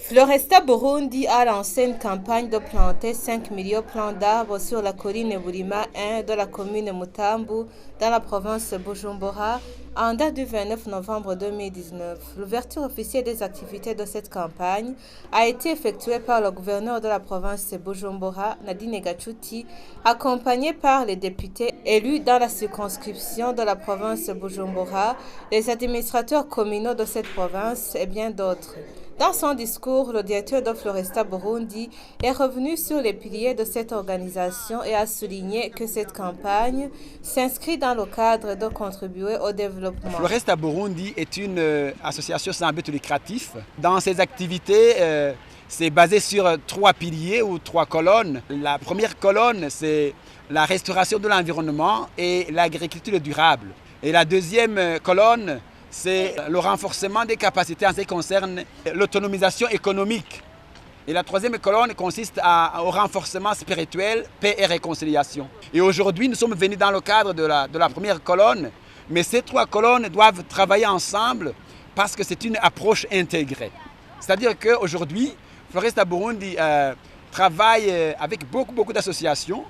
Floresta Burundi a lancé une campagne de planter 5 millions de plants d'arbres sur la colline Burima 1 de la commune Mutambu dans la province de Bujumbura en date du 29 novembre 2019. L'ouverture officielle des activités de cette campagne a été effectuée par le gouverneur de la province de Bujumbura, Nadine Gachuti, accompagné par les députés élus dans la circonscription de la province de Bujumbura, les administrateurs communaux de cette province et bien d'autres. Dans son discours, le directeur de Floresta Burundi est revenu sur les piliers de cette organisation et a souligné que cette campagne s'inscrit dans le cadre de contribuer au développement. Floresta Burundi est une association sans but lucratif. Dans ses activités, c'est basé sur 3 piliers ou 3 colonnes. La première colonne, c'est la restauration de l'environnement et l'agriculture durable. Et la deuxième colonne, c'est le renforcement des capacités en ce qui concerne l'autonomisation économique. Et la troisième colonne consiste au renforcement spirituel, paix et réconciliation. Et aujourd'hui, nous sommes venus dans le cadre de la première colonne, mais ces 3 colonnes doivent travailler ensemble parce que c'est une approche intégrée. C'est-à-dire qu'aujourd'hui, Floresta Burundi travaille avec beaucoup d'associations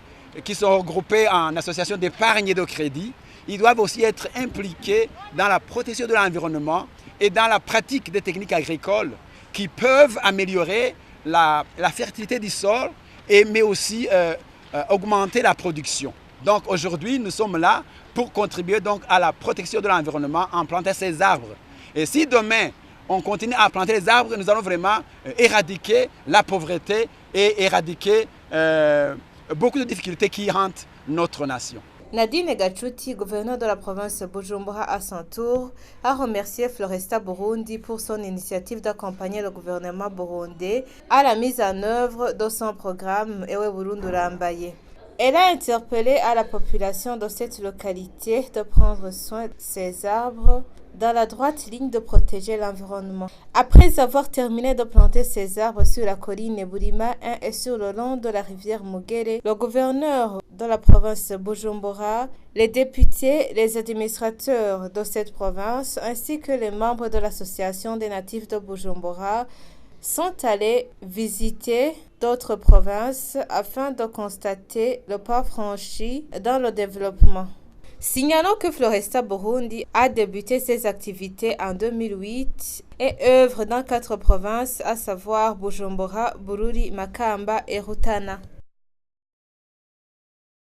qui sont regroupées en associations d'épargne et de crédit. Ils doivent aussi être impliqués dans la protection de l'environnement et dans la pratique des techniques agricoles qui peuvent améliorer la fertilité du sol, mais aussi augmenter la production. Donc aujourd'hui, nous sommes là pour contribuer donc à la protection de l'environnement en plantant ces arbres. Et si demain, on continue à planter les arbres, nous allons vraiment éradiquer la pauvreté et éradiquer beaucoup de difficultés qui hantent notre nation. Nadine Gachuti, gouverneur de la province de Bujumbura à son tour, a remercié Floresta Burundi pour son initiative d'accompagner le gouvernement burundais à la mise en œuvre de son programme Ewe Burundi Urambaye. Elle a interpellé à la population de cette localité de prendre soin de ces arbres dans la droite ligne de protéger l'environnement. Après avoir terminé de planter ces arbres sur la colline Burima 1 et sur le long de la rivière Mugere, le gouverneur de la province de Bujumbura, les députés, les administrateurs de cette province ainsi que les membres de l'association des natifs de Bujumbura sont allés visiter d'autres provinces afin de constater le pas franchi dans le développement. Signalons que Floresta Burundi a débuté ses activités en 2008 et œuvre dans 4 provinces, à savoir Bujumbura, Bururi, Makamba et Rutana.